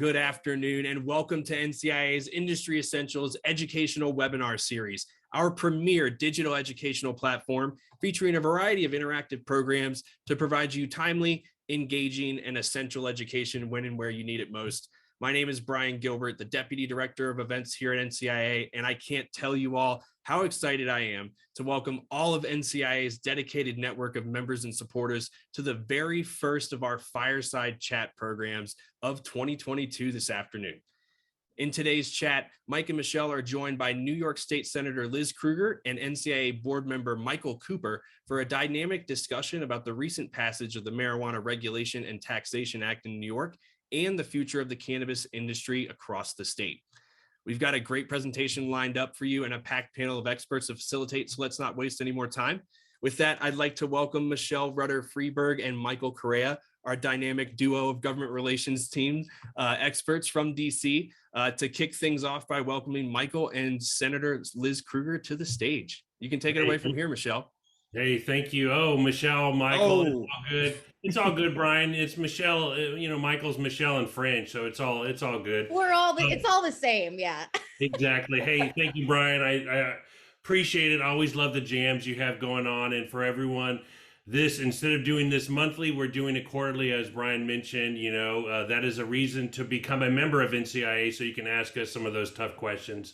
good afternoon, and welcome to NCIA's Industry Essentials Educational Webinar Series, our premier digital educational platform featuring a variety of interactive programs to provide you timely, engaging, and essential education when and where you need it most. My name is Brian Gilbert, the Deputy Director of Events here at NCIA, and I can't tell you all how excited I am to welcome all of NCIA's dedicated network of members and supporters to the very first of our Fireside Chat programs of 2022 this afternoon. In today's chat, Mike and Michelle are joined by New York State Senator Liz Krueger and NCIA board member Michael Cooper for a dynamic discussion about the recent passage of the Marijuana Regulation and Taxation Act in New York and the future of the cannabis industry across the state. We've got a great presentation lined up for you and a packed panel of experts to facilitate, so let's not waste any more time. With that, I'd like to welcome Michelle Rudder-Freeberg and Michael Correa, our dynamic duo of government relations team experts from DC, to kick things off by welcoming Michael and Senator Liz Krueger to the stage. You can take it away from here, Michelle. Hey, thank you. Oh, Michelle, Michael, it's all good. It's all good, Brian. It's Michelle. You know, Michael's Michelle in French, so it's all good. It's all the same, yeah. Exactly. Hey, thank you, Brian. I appreciate it. I always love the jams you have going on, and for everyone, instead of doing this monthly, we're doing it quarterly, as Brian mentioned. You know, that is a reason to become a member of NCIA, so you can ask us some of those tough questions.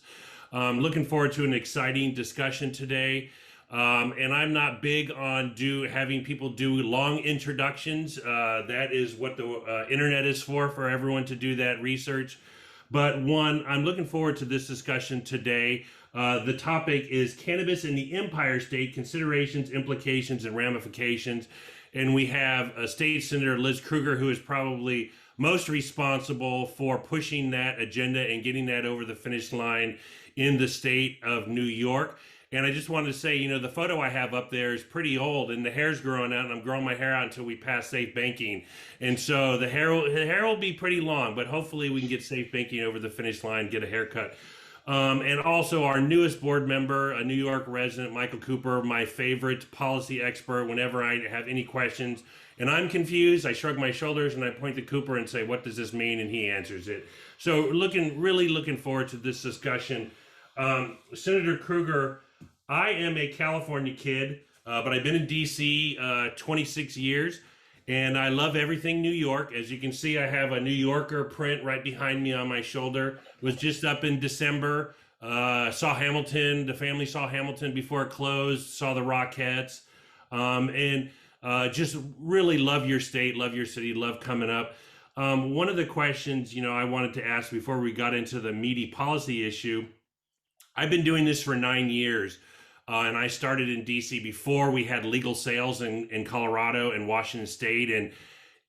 Looking forward to an exciting discussion today. And I'm not big on having people do long introductions. That is what the internet is for everyone to do that research. But I'm looking forward to this discussion today. The topic is cannabis in the Empire State, considerations, implications, and ramifications. And we have State Senator Liz Krueger, who is probably most responsible for pushing that agenda and getting that over the finish line in the state of New York. And I just wanted to say, you know, the photo I have up there is pretty old and the hair's growing out, and I'm growing my hair out until we pass safe banking. And so the hair will be pretty long, but hopefully we can get safe banking over the finish line, get a haircut. And also our newest board member, a New York resident, Michael Cooper, my favorite policy expert. Whenever I have any questions and I'm confused, I shrug my shoulders and I point to Cooper and say, what does this mean? And he answers it. So really looking forward to this discussion. Senator Krueger, I am a California kid, but I've been in DC 26 years, and I love everything New York. As you can see, I have a New Yorker print right behind me on my shoulder. Was just up in December, saw Hamilton. The family saw Hamilton before it closed, saw the Rockettes, and just really love your state, love your city, love coming up. One of the questions, you know, I wanted to ask before we got into the meaty policy issue, I've been doing this for 9 years. And I started in DC before we had legal sales in Colorado and Washington State. And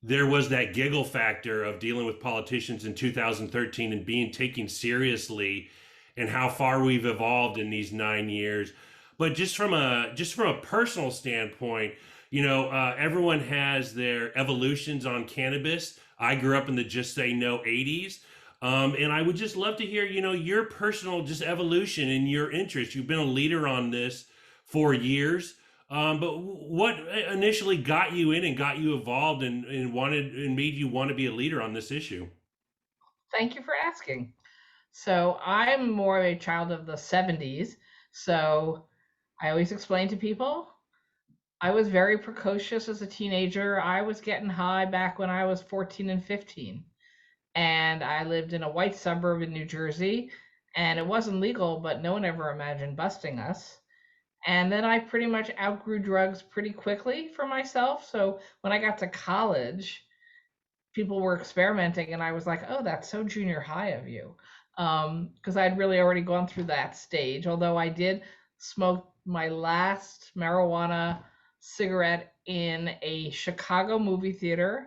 there was that giggle factor of dealing with politicians in 2013 and being taken seriously, and how far we've evolved in these 9 years. But just from a personal standpoint, you know, everyone has their evolutions on cannabis. I grew up in the Just Say No 80s. And I would just love to hear, you know, your personal just evolution and your interest. You've been a leader on this for years, but what initially got you in and got you involved and made you want to be a leader on this issue? Thank you for asking. So I'm more of a child of the 70s. So I always explain to people, I was very precocious as a teenager. I was getting high back when I was 14 and 15. And I lived in a white suburb in New Jersey, and it wasn't legal, but no one ever imagined busting us. And then I pretty much outgrew drugs pretty quickly for myself. So when I got to college, people were experimenting, and I was like, oh, that's so junior high of you. Because I'd really already gone through that stage, although I did smoke my last marijuana cigarette in a Chicago movie theater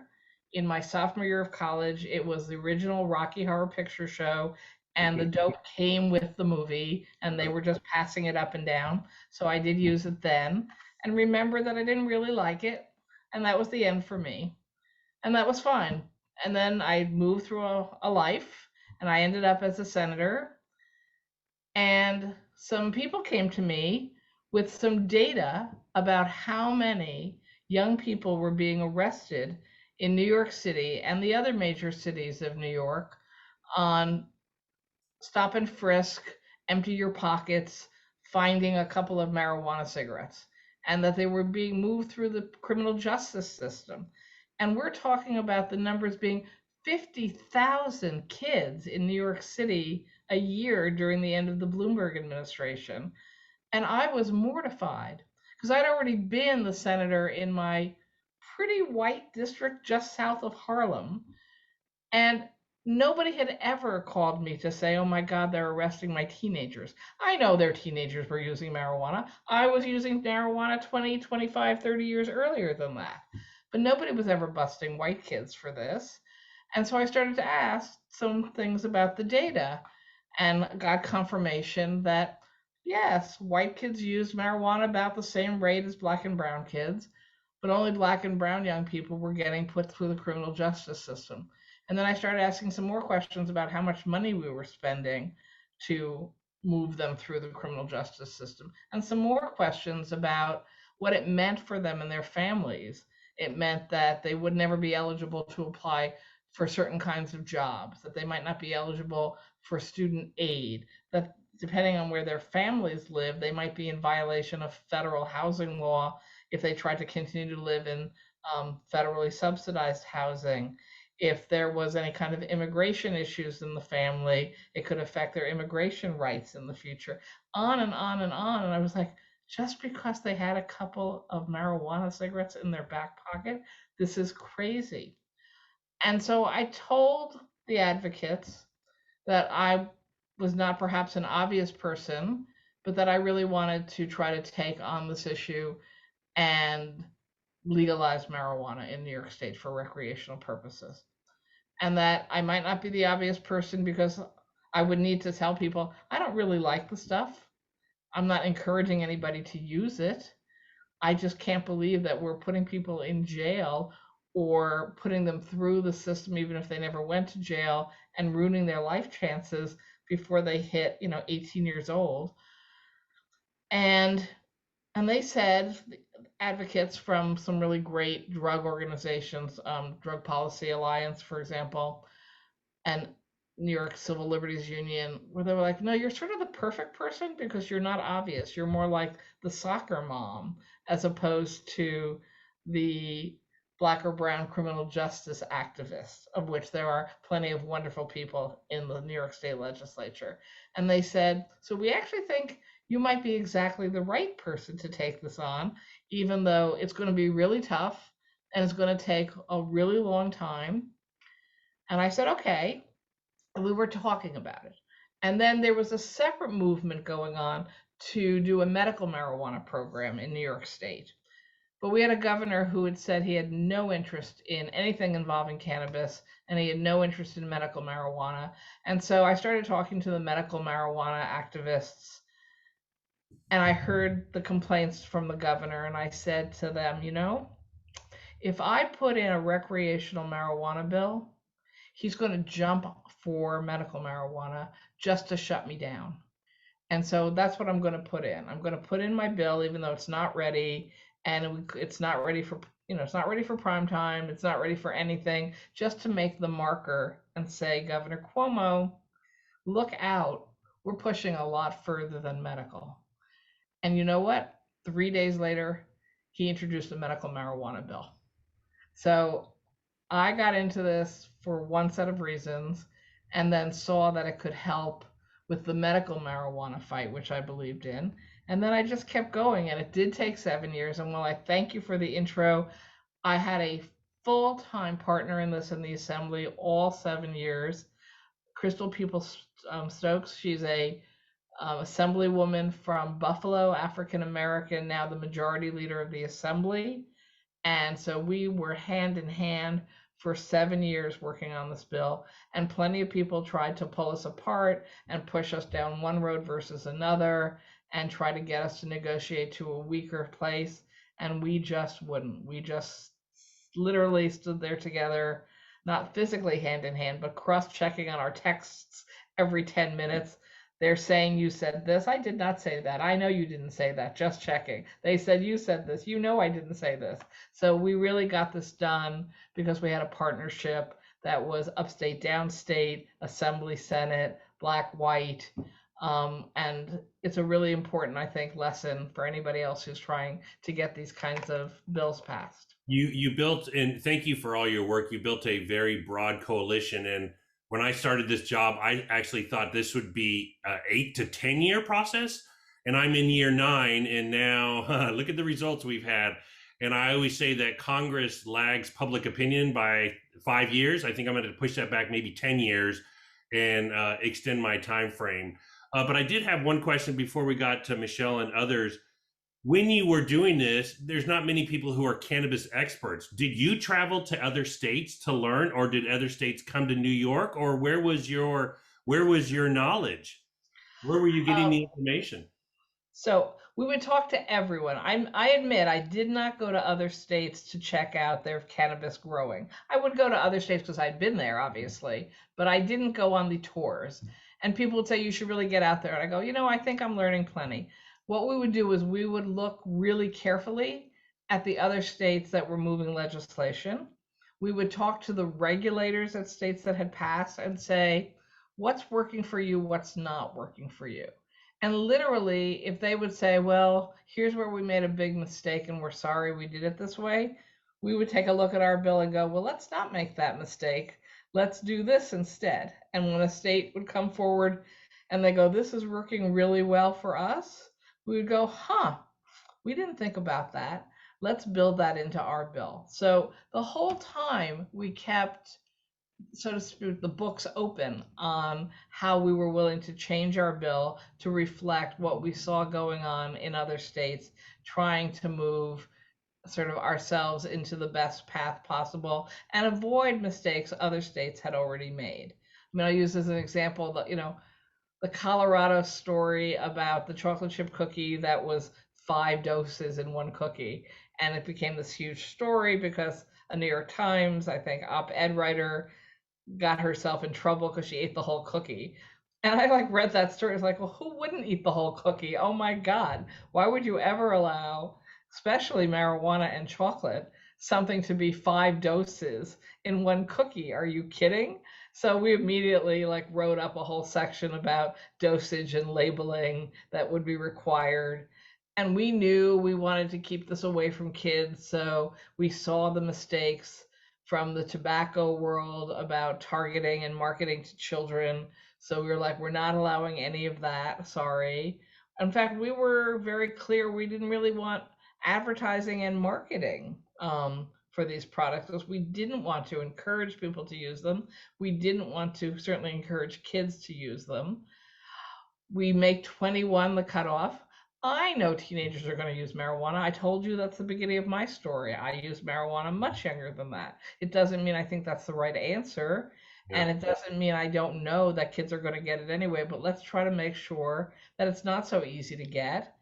in my sophomore year of college. It was the original Rocky Horror Picture Show, and the dope came with the movie, and they were just passing it up and down. So I did use it then, and remember that I didn't really like it, and that was the end for me. And that was fine. And then I moved through a life, and I ended up as a senator. And some people came to me with some data about how many young people were being arrested in New York City and the other major cities of New York on stop and frisk, empty your pockets, finding a couple of marijuana cigarettes, and that they were being moved through the criminal justice system. And we're talking about the numbers being 50,000 kids in New York City a year during the end of the Bloomberg administration. And I was mortified because I'd already been the senator in my pretty white district just south of Harlem. And nobody had ever called me to say, oh my God, they're arresting my teenagers. I know their teenagers were using marijuana. I was using marijuana 20, 25, 30 years earlier than that. But nobody was ever busting white kids for this. And so I started to ask some things about the data and got confirmation that, yes, white kids used marijuana about the same rate as black and brown kids, but only black and brown young people were getting put through the criminal justice system. And then I started asking some more questions about how much money we were spending to move them through the criminal justice system, and some more questions about what it meant for them and their families. It meant that they would never be eligible to apply for certain kinds of jobs, that they might not be eligible for student aid, that depending on where their families live, they might be in violation of federal housing law if they tried to continue to live in federally subsidized housing. If there was any kind of immigration issues in the family, it could affect their immigration rights in the future, on and on and on. And I was like, just because they had a couple of marijuana cigarettes in their back pocket, this is crazy. And so I told the advocates that I was not perhaps an obvious person, but that I really wanted to try to take on this issue and legalize marijuana in New York State for recreational purposes. And that I might not be the obvious person because I would need to tell people, I don't really like the stuff. I'm not encouraging anybody to use it. I just can't believe that we're putting people in jail or putting them through the system, even if they never went to jail, and ruining their life chances before they hit, 18 years old. And they said, advocates from some really great drug organizations, Drug Policy Alliance, for example, and New York Civil Liberties Union, where they were like, no, you're sort of the perfect person because you're not obvious. You're more like the soccer mom as opposed to the black or brown criminal justice activists, of which there are plenty of wonderful people in the New York State legislature. And they said, so we actually think you might be exactly the right person to take this on, even though it's going to be really tough and it's going to take a really long time. And I said, okay. And we were talking about it. And then there was a separate movement going on to do a medical marijuana program in New York State. But we had a governor who had said he had no interest in anything involving cannabis and he had no interest in medical marijuana. And so I started talking to the medical marijuana activists and I heard the complaints from the governor and I said to them, if I put in a recreational marijuana bill, he's going to jump for medical marijuana just to shut me down. And so that's what I'm going to put in. I'm going to put in my bill, even though it's not ready and it's not ready for, it's not ready for prime time. It's not ready for anything, just to make the marker and say, Governor Cuomo, look out. We're pushing a lot further than medical. And you know what? 3 days later, he introduced a medical marijuana bill. So I got into this for one set of reasons and then saw that it could help with the medical marijuana fight, which I believed in. And then I just kept going, and it did take 7 years. And while I thank you for the intro, I had a full-time partner in this in the assembly all 7 years, Crystal Stokes. She's a assemblywoman from Buffalo, African American, now the majority leader of the assembly. And so we were hand in hand for 7 years working on this bill, and plenty of people tried to pull us apart and push us down one road versus another and try to get us to negotiate to a weaker place, and we just wouldn't. We just literally stood there together, not physically hand in hand, but cross-checking on our texts every 10 minutes. They're saying you said this. I did not say that. I know you didn't say that. Just checking. They said you said this. I didn't say this. So we really got this done because we had a partnership that was upstate, downstate, assembly, senate, black, white. And it's a really important, I think, lesson for anybody else who's trying to get these kinds of bills passed. You built, and thank you for all your work. You built a very broad coalition. And when I started this job, I actually thought this would be an 8 to 10 year process. And I'm in year 9, and now look at the results we've had. And I always say that Congress lags public opinion by 5 years. I think I'm going to push that back maybe 10 years and extend my time frame. But I did have one question before we got to Michelle and others. When you were doing this, there's not many people who are cannabis experts. Did you travel to other states to learn, or did other states come to New York, or where was your knowledge? Where were you getting the information? So we would talk to everyone. I admit I did not go to other states to check out their cannabis growing. I would go to other states because I'd been there, obviously, but I didn't go on the tours. And people would say, you should really get out there. And I go, I think I'm learning plenty. What we would do is we would look really carefully at the other states that were moving legislation. We would talk to the regulators at states that had passed and say, what's working for you, what's not working for you. And literally, if they would say, well, here's where we made a big mistake and we're sorry we did it this way, we would take a look at our bill and go, well, let's not make that mistake. Let's do this instead. And when a state would come forward and they go, this is working really well for us, we would go, we didn't think about that. Let's build that into our bill. So the whole time we kept, so to speak, the books open on how we were willing to change our bill to reflect what we saw going on in other states, trying to move sort of ourselves into the best path possible and avoid mistakes other states had already made. I mean, I'll use as an example that, the Colorado story about the chocolate chip cookie that was 5 doses in one cookie. And it became this huge story because a New York Times, I think, op-ed writer got herself in trouble because she ate the whole cookie. And I read that story. It's like, well, who wouldn't eat the whole cookie? Oh my God. Why would you ever allow, especially marijuana and chocolate, something to be 5 doses in one cookie? Are you kidding? So we immediately wrote up a whole section about dosage and labeling that would be required. And we knew we wanted to keep this away from kids. So we saw the mistakes from the tobacco world about targeting and marketing to children. So we were like, we're not allowing any of that. Sorry. In fact, we were very clear we didn't really want advertising and marketing for these products because we didn't want to encourage people to use them. We didn't want to certainly encourage kids to use them. We make 21 the cutoff. I know teenagers are going to use marijuana. I told you that's the beginning of my story. I used marijuana much younger than that. It doesn't mean I think that's the right answer. Yeah. And it doesn't mean I don't know that kids are going to get it anyway, but let's try to make sure that it's not so easy to get.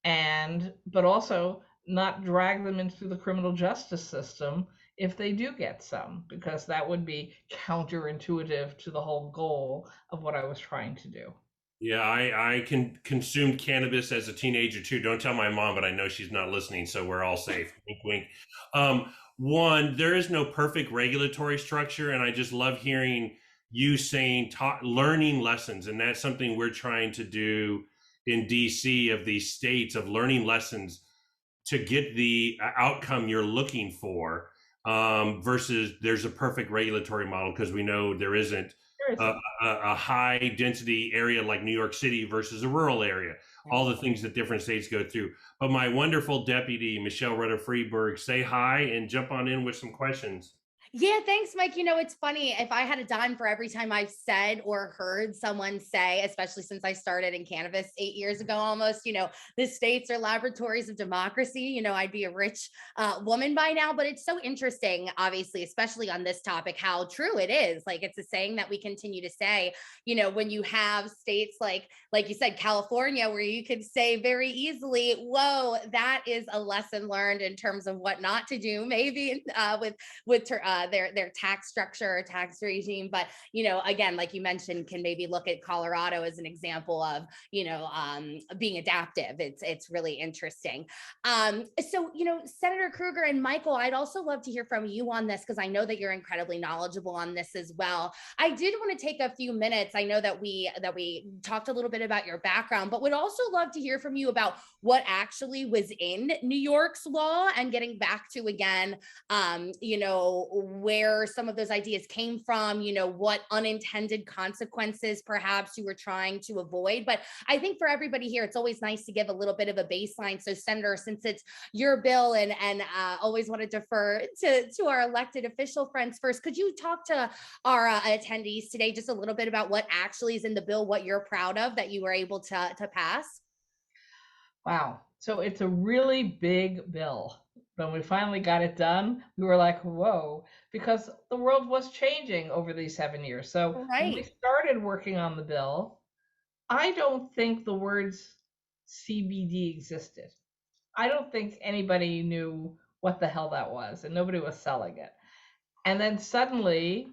But also not drag them into the criminal justice system if they do get some, because that would be counterintuitive to the whole goal of what I was trying to do. Yeah, I consumed cannabis as a teenager too. Don't tell my mom, but I know she's not listening, so we're all safe. Wink, wink. One, there is no perfect regulatory structure, and I just love hearing you saying learning lessons, and that's something we're trying to do in DC of these states, of learning lessons to get the outcome you're looking for, versus there's a perfect regulatory model, because we know there isn't. A high density area like New York City versus a rural area, all the things that different states go through. But my wonderful deputy, Michelle Rutter-Freeberg, say hi and jump on in with some questions. Yeah, thanks, Mike. It's funny. If I had a dime for every time I've said or heard someone say, especially since I started in cannabis 8 years ago almost, the states are laboratories of democracy, I'd be a rich woman by now. But it's so interesting, obviously, especially on this topic, how true it is. It's a saying that we continue to say, when you have states like you said, California, where you could say very easily, whoa, that is a lesson learned in terms of what not to do, maybe with their tax structure or tax regime. But, again, like you mentioned, can maybe look at Colorado as an example of, being adaptive. It's really interesting. So, Senator Krueger and Michael, I'd also love to hear from you on this, because I know that you're incredibly knowledgeable on this as well. I did want to take a few minutes. I know that we talked a little bit about your background, but would also love to hear from you about what actually was in New York's law, and getting back to, again, where some of those ideas came from, what unintended consequences perhaps you were trying to avoid. But I think for everybody here, it's always nice to give a little bit of a baseline. So, Senator, since it's your bill, and always want to defer to our elected official friends first, could you talk to our attendees today just a little bit about what actually is in the bill, what you're proud of that you were able to pass? Wow. So it's a really big bill. When we finally got it done, we were like, whoa, because the world was changing over these 7 years. So when we Right. started working on the bill, I don't think the words CBD existed. I don't think anybody knew what the hell that was, and nobody was selling it. And then suddenly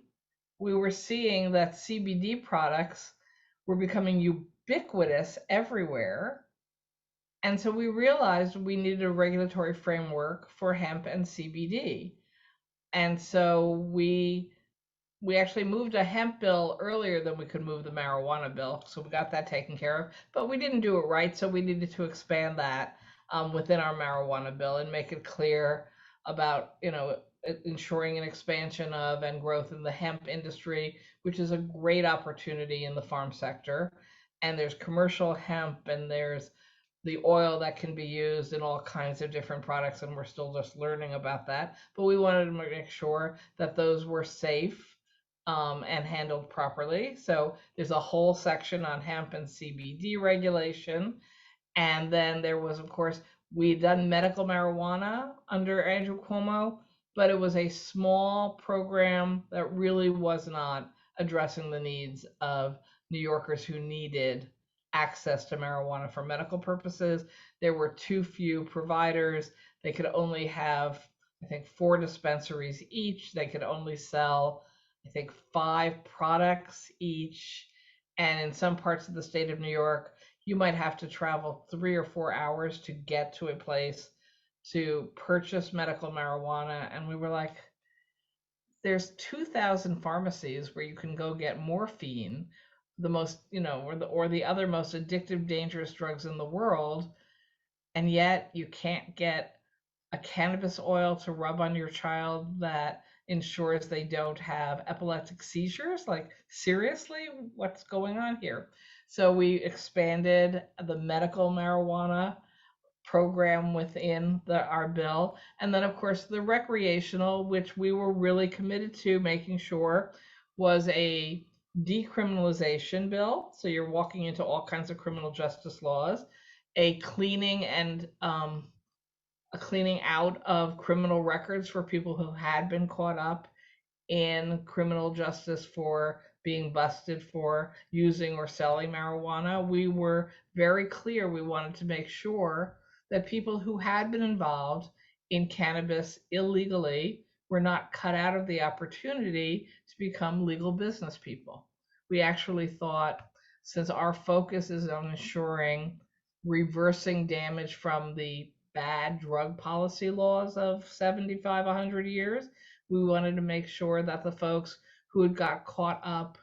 we were seeing that CBD products were becoming ubiquitous everywhere. And so we realized we needed a regulatory framework for hemp and CBD. And so we actually moved a hemp bill earlier than we could move the marijuana bill. So we got that taken care of, but we didn't do it right. So we needed to expand that within our marijuana bill and make it clear about, ensuring an expansion of and growth in the hemp industry, which is a great opportunity in the farm sector. And there's commercial hemp, and there's the oil that can be used in all kinds of different products, and we're still just learning about that. But we wanted to make sure that those were safe and handled properly. So there's a whole section on hemp and CBD regulation. And then there was, of course, we'd done medical marijuana under Andrew Cuomo, but it was a small program that really was not addressing the needs of New Yorkers who needed access to marijuana for medical purposes. There were too few providers. They could only have, I think, 4 dispensaries each. They could only sell, I think, 5 products each. And in some parts of the state of New York, you might have to travel 3 or 4 hours to get to a place to purchase medical marijuana. And we were like, there's 2,000 pharmacies where you can go get morphine, the most, or the other most addictive, dangerous drugs in the world. And yet you can't get a cannabis oil to rub on your child that ensures they don't have epileptic seizures. Like, seriously, what's going on here? So we expanded the medical marijuana program within our bill. And then, of course, the recreational, which we were really committed to making sure was a decriminalization bill. So you're walking into all kinds of criminal justice laws, a cleaning and a cleaning out of criminal records for people who had been caught up in criminal justice for being busted for using or selling marijuana. We were very clear we wanted to make sure that people who had been involved in cannabis illegally were not cut out of the opportunity to become legal business people. We actually thought, since our focus is on ensuring reversing damage from the bad drug policy laws of 75, 100 years, we wanted to make sure that the folks who had got caught up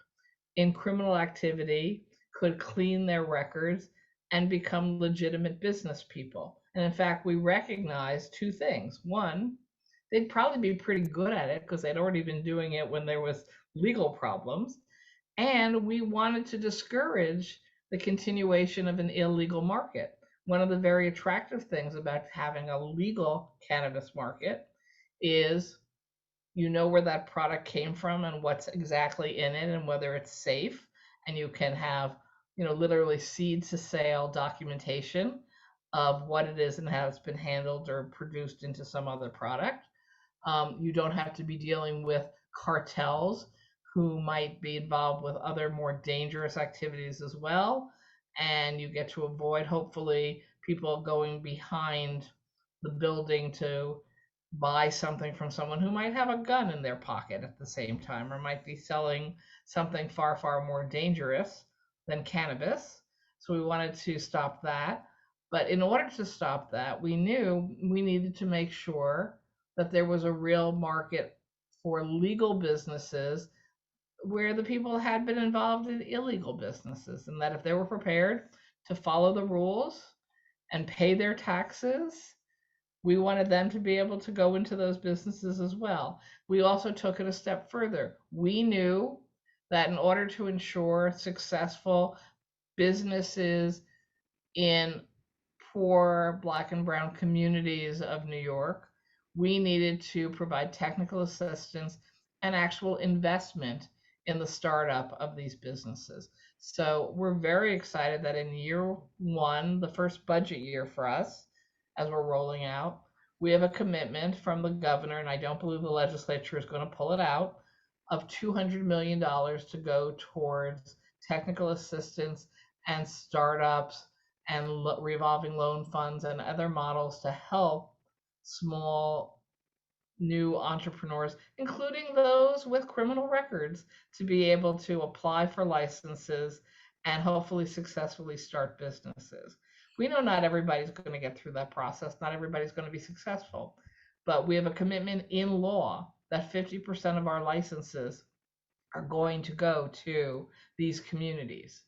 in criminal activity could clean their records and become legitimate business people. And in fact, we recognized 2 things. One, they'd probably be pretty good at it because they'd already been doing it when there was legal problems. And we wanted to discourage the continuation of an illegal market. One of the very attractive things about having a legal cannabis market is you know where that product came from and what's exactly in it and whether it's safe, and you can have, literally seed to sale documentation of what it is and how it's been handled or produced into some other product. You don't have to be dealing with cartels who might be involved with other more dangerous activities as well, and you get to avoid, hopefully, people going behind the building to buy something from someone who might have a gun in their pocket at the same time, or might be selling something far, far more dangerous than cannabis. So we wanted to stop that. But in order to stop that, we knew we needed to make sure that there was a real market for legal businesses where the people had been involved in illegal businesses, and that if they were prepared to follow the rules and pay their taxes, we wanted them to be able to go into those businesses as well. We also took it a step further. We knew that in order to ensure successful businesses in poor Black and brown communities of New York, we needed to provide technical assistance and actual investment in the startup of these businesses. So we're very excited that in year one, the first budget year for us, as we're rolling out, we have a commitment from the governor, and I don't believe the legislature is going to pull it out, of $200 million to go towards technical assistance and startups and revolving loan funds and other models to help small new entrepreneurs, including those with criminal records, to be able to apply for licenses and hopefully successfully start businesses. We know not everybody's going to get through that process, not everybody's going to be successful, but we have a commitment in law that 50% of our licenses are going to go to these communities.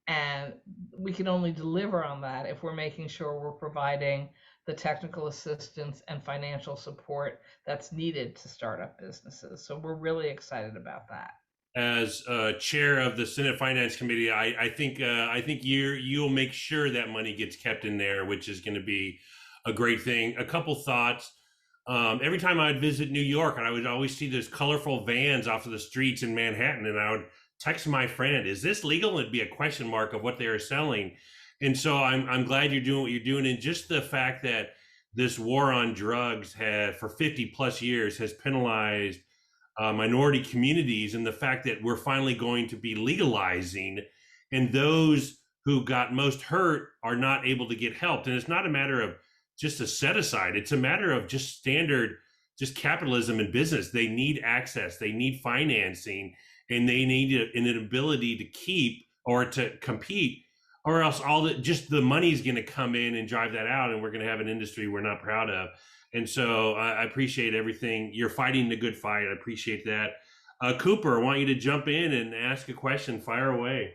And we can only deliver on that if we're making sure we're providing the technical assistance and financial support that's needed to start up businesses. So we're really excited about that. As chair of the Senate Finance Committee, I think you'll make sure that money gets kept in there, which is going to be a great thing. A couple thoughts. Every time I'd visit New York, I would always see those colorful vans off of the streets in Manhattan, and I would text my friend, "Is this legal?" And it'd be a question mark of what they are selling. And so I'm glad you're doing what you're doing, and just the fact that this war on drugs for 50 plus years has penalized minority communities, and the fact that we're finally going to be legalizing, and those who got most hurt are not able to get helped. And it's not a matter of just a set aside, it's a matter of just standard, just capitalism in business. They need access, they need financing, and they need an ability to keep or to compete, or else just the money's going to come in and drive that out, and we're going to have an industry we're not proud of. And so I appreciate everything. You're fighting the good fight. I appreciate that. Cooper, I want you to jump in and ask a question. Fire away.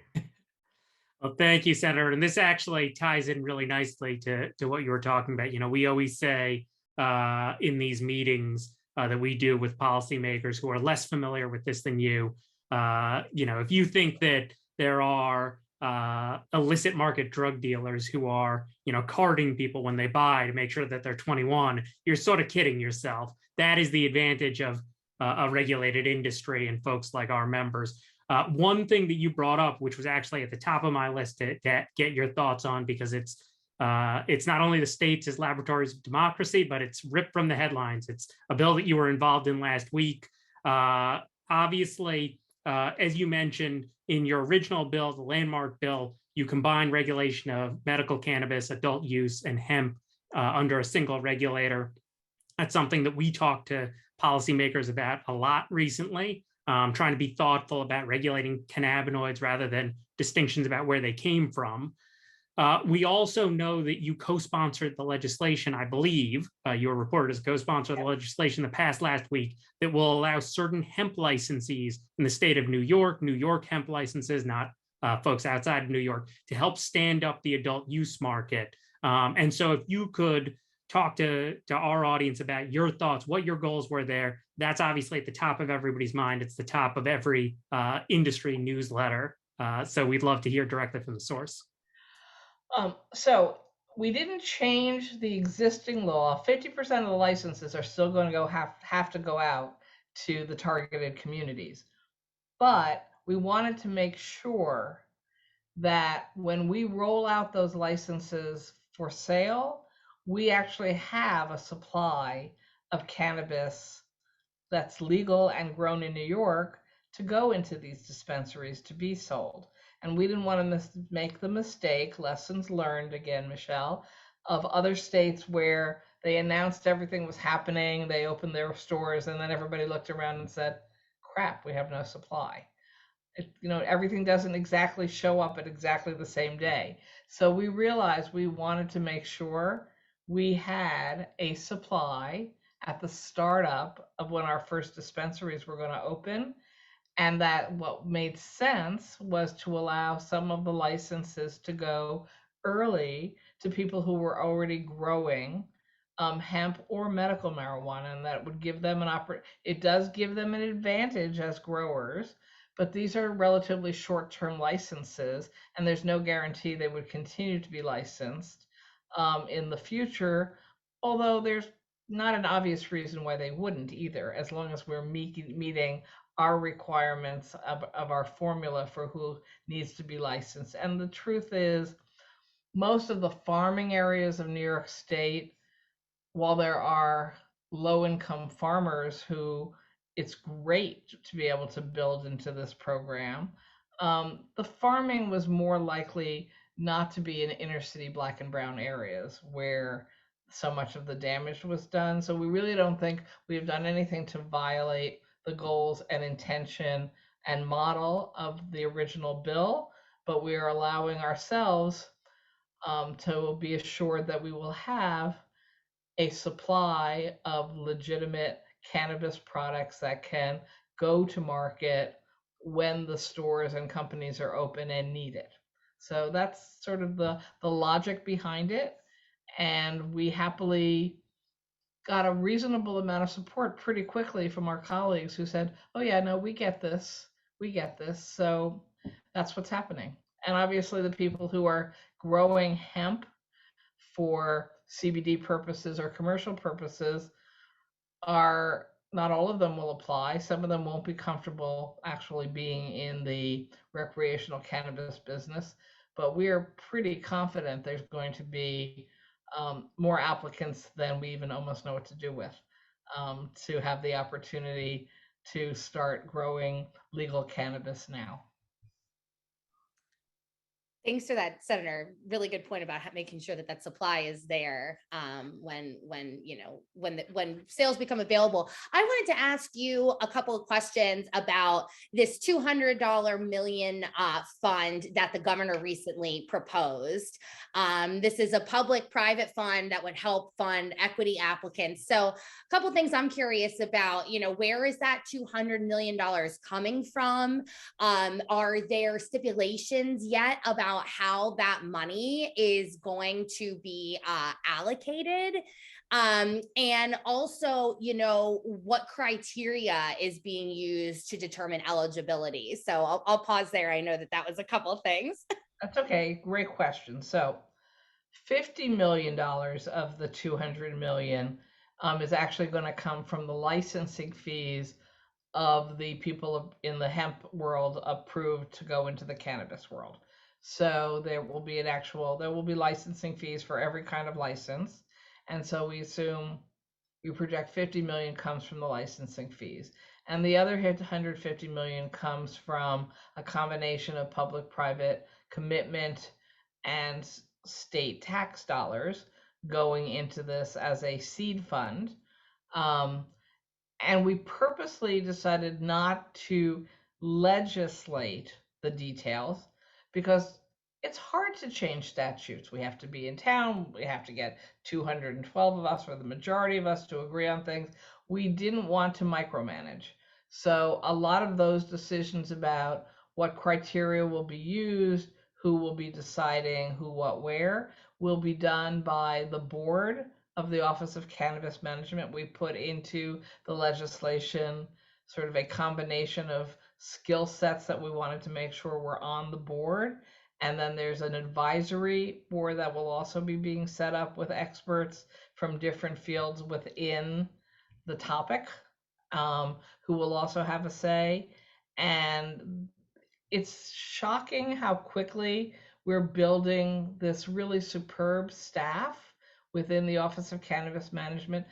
Well, thank you, Senator. And this actually ties in really nicely to what you were talking about. You know, we always say in these meetings that we do with policymakers who are less familiar with this than you, if you think that there are illicit market drug dealers who are, carding people when they buy to make sure that they're 21, you're sort of kidding yourself. That is the advantage of a regulated industry and folks like our members. One thing that you brought up, which was actually at the top of my list to get your thoughts on, because it's not only the states as laboratories of democracy, but it's ripped from the headlines. It's a bill that you were involved in last week. Obviously, as you mentioned in your original bill, the landmark bill, you combine regulation of medical cannabis, adult use, and hemp under a single regulator. That's something that we talked to policymakers about a lot recently, trying to be thoughtful about regulating cannabinoids rather than distinctions about where they came from. We also know that you co-sponsored the legislation, I believe, you were reported as a co-sponsor of the legislation that passed last week that will allow certain hemp licensees in the state of New York hemp licenses, not folks outside of New York, to help stand up the adult use market. And so if you could talk to our audience about your thoughts, what your goals were there, that's obviously at the top of everybody's mind. It's the top of every industry newsletter. So we'd love to hear directly from the source. So we didn't change the existing law. 50% of the licenses are still going to have to go out to the targeted communities. But we wanted to make sure that when we roll out those licenses for sale, we actually have a supply of cannabis that's legal and grown in New York to go into these dispensaries to be sold. And we didn't want to make the mistake, lessons learned again, Michelle, of other states where They announced everything was happening. They opened their stores, and then everybody looked around and said, crap, we have no supply. Everything doesn't exactly show up at exactly the same day. So we realized we wanted to make sure we had a supply at the startup of when our first dispensaries were going to open. And that what made sense was to allow some of the licenses to go early to people who were already growing hemp or medical marijuana, and that would give them it does give them an advantage as growers, but these are relatively short-term licenses, and there's no guarantee they would continue to be licensed in the future, although there's not an obvious reason why they wouldn't either, as long as we're meeting our requirements of our formula for who needs to be licensed. And the truth is, most of the farming areas of New York State, while there are low-income farmers who it's great to be able to build into this program, the farming was more likely not to be in inner city Black and brown areas where so much of the damage was done. So we really don't think we've done anything to violate the goals and intention and model of the original bill, but we are allowing ourselves to be assured that we will have a supply of legitimate cannabis products that can go to market when the stores and companies are open and need it. So that's sort of the logic behind it. And we happily got a reasonable amount of support pretty quickly from our colleagues who said, oh yeah, no, we get this. We get this. So that's what's happening. And obviously the people who are growing hemp for CBD purposes or commercial purposes are, not all of them will apply. Some of them won't be comfortable actually being in the recreational cannabis business, but we are pretty confident there's going to be more applicants than we even almost know what to do with to have the opportunity to start growing legal cannabis now. Thanks for that, Senator. Really good point about making sure that supply is there when sales become available. I wanted to ask you a couple of questions about this $200 million fund that the governor recently proposed. This is a public-private fund that would help fund equity applicants. So a couple of things I'm curious about. Where is that $200 million coming from? Are there stipulations yet about how that money is going to be allocated? And also, what criteria is being used to determine eligibility? So I'll pause there. I know that was a couple of things. That's okay. Great question. So $50 million of the $200 million is actually going to come from the licensing fees of the people in the hemp world approved to go into the cannabis world. So there will be licensing fees for every kind of license. And so we project 50 million comes from the licensing fees. And the other 150 million comes from a combination of public-private commitment and state tax dollars going into this as a seed fund. And we purposely decided not to legislate the details because it's hard to change statutes. We have to be in town. We have to get 212 of us or the majority of us to agree on things. We didn't want to micromanage. So a lot of those decisions about what criteria will be used, who will be deciding who, what, where, will be done by the board of the Office of Cannabis Management. We put into the legislation sort of a combination of skill sets that we wanted to make sure were on the board. And then there's an advisory board that will also be being set up with experts from different fields within the topic, who will also have a say. And it's shocking how quickly we're building this really superb staff within the Office of Cannabis Management.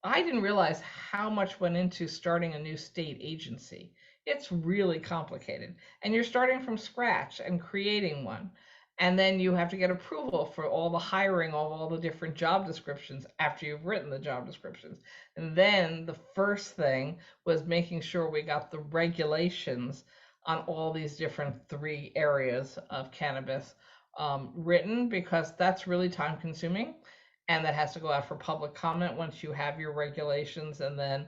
I didn't realize how much went into starting a new state agency. It's really complicated. And you're starting from scratch and creating one. And then you have to get approval for all the hiring of all the different job descriptions after you've written the job descriptions. And then the first thing was making sure we got the regulations on all these different 3 areas of cannabis written, because that's really time consuming. And that has to go out for public comment once you have your regulations, and then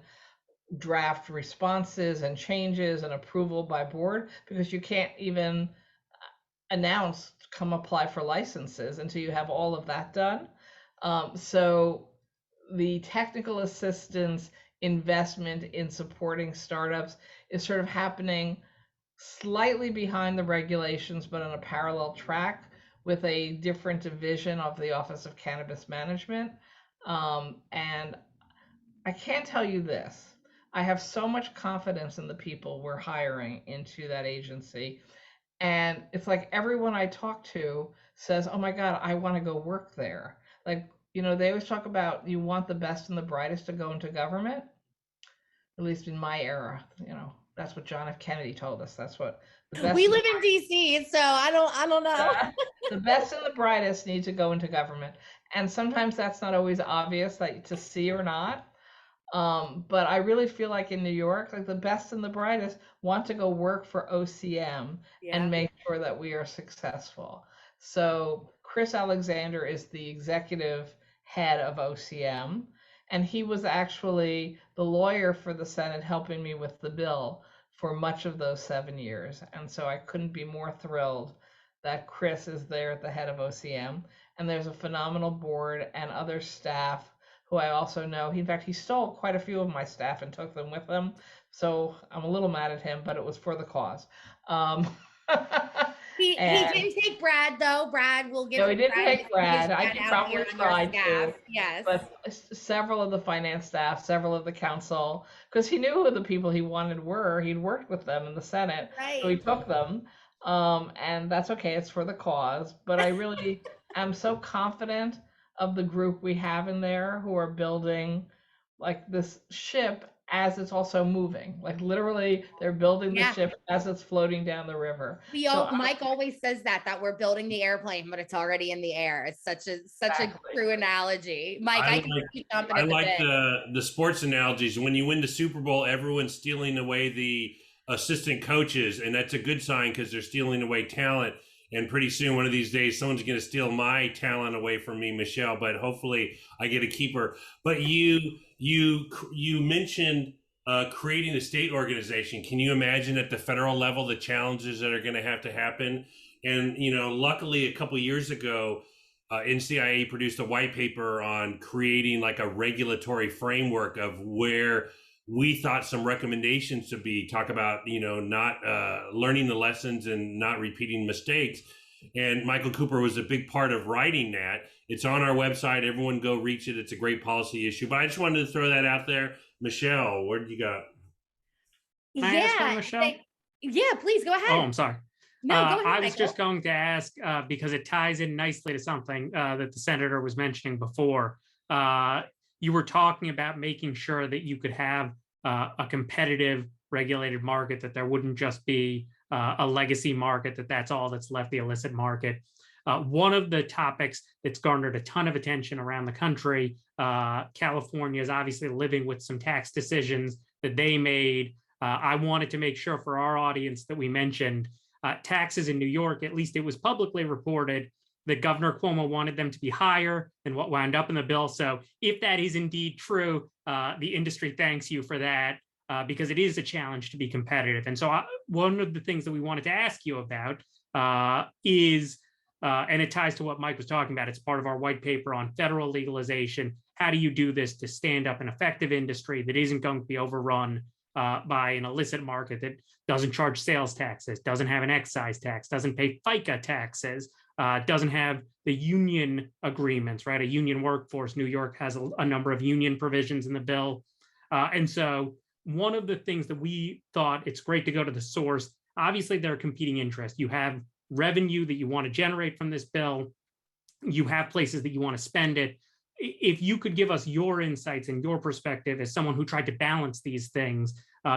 draft responses and changes and approval by board, because you can't even announce come apply for licenses until you have all of that done. So the technical assistance investment in supporting startups is sort of happening slightly behind the regulations, but on a parallel track with a different division of the Office of Cannabis Management. And I can't tell you this. I have so much confidence in the people we're hiring into that agency. And it's like everyone I talk to says, oh my God, I want to go work there. Like, they always talk about you want the best and the brightest to go into government. At least in my era, that's what John F. Kennedy told us. That's what the best. We live in DC, so I don't know. The best and the brightest need to go into government. And sometimes that's not always obvious to see or not. But I really feel like in New York, like the best and the brightest want to go work for OCM and make sure that we are successful. So Chris Alexander is the executive head of OCM, and he was actually the lawyer for the Senate helping me with the bill for much of those 7 years. And so I couldn't be more thrilled that Chris is there at the head of OCM. And there's a phenomenal board and other staff who I also know. In fact, he stole quite a few of my staff and took them with him. So I'm a little mad at him, but it was for the cause. He didn't take Brad, though. Brad will give. No, he didn't take Brad. I could probably try to. Yes. But several of the finance staff, several of the council, because he knew who the people he wanted were. He'd worked with them in the Senate, so he took them. And that's okay. It's for the cause. But I really am so confident of the group we have in there who are building like this ship as it's also moving. Like literally they're building the ship as it's floating down the river. Mike always says that we're building the airplane, but it's already in the air. It's such a true analogy. Mike, I like the sports analogies. When you win the Super Bowl, everyone's stealing away the assistant coaches, and that's a good sign because they're stealing away talent. And pretty soon, one of these days, someone's going to steal my talent away from me, Michelle. But hopefully, I get a keeper. But you mentioned creating a state organization. Can you imagine at the federal level the challenges that are going to happen? And luckily, a couple of years ago, NCIA produced a white paper on creating like a regulatory framework of where we thought some recommendations to be, talk about, not learning the lessons and not repeating mistakes. And Michael Cooper was a big part of writing that. It's on our website. Everyone go reach it. It's a great policy issue. But I just wanted to throw that out there. Michelle, what did you got? Can I ask her, Michelle? Please go ahead. Oh, I'm sorry. No, go ahead, I was just going to ask, because it ties in nicely to something that the senator was mentioning before. You were talking about making sure that you could have a competitive regulated market, that there wouldn't just be a legacy market, that's all that's left, the illicit market. One of the topics that's garnered a ton of attention around the country, California is obviously living with some tax decisions that they made. I wanted to make sure for our audience that we mentioned taxes in New York. At least it was publicly reported that Governor Cuomo wanted them to be higher than what wound up in the bill. So if that is indeed true, the industry thanks you for that, because it is a challenge to be competitive. And so one of the things that we wanted to ask you about is, and it ties to what Mike was talking about, it's part of our white paper on federal legalization. How do you do this to stand up an effective industry that isn't going to be overrun by an illicit market that doesn't charge sales taxes, doesn't have an excise tax, doesn't pay FICA taxes, doesn't have the union agreements, right? A union workforce. New York has a number of union provisions in the bill. And so one of the things that we thought, it's great to go to the source. Obviously, there are competing interests. You have revenue that you want to generate from this bill. You have places that you want to spend it. If you could give us your insights and your perspective as someone who tried to balance these things,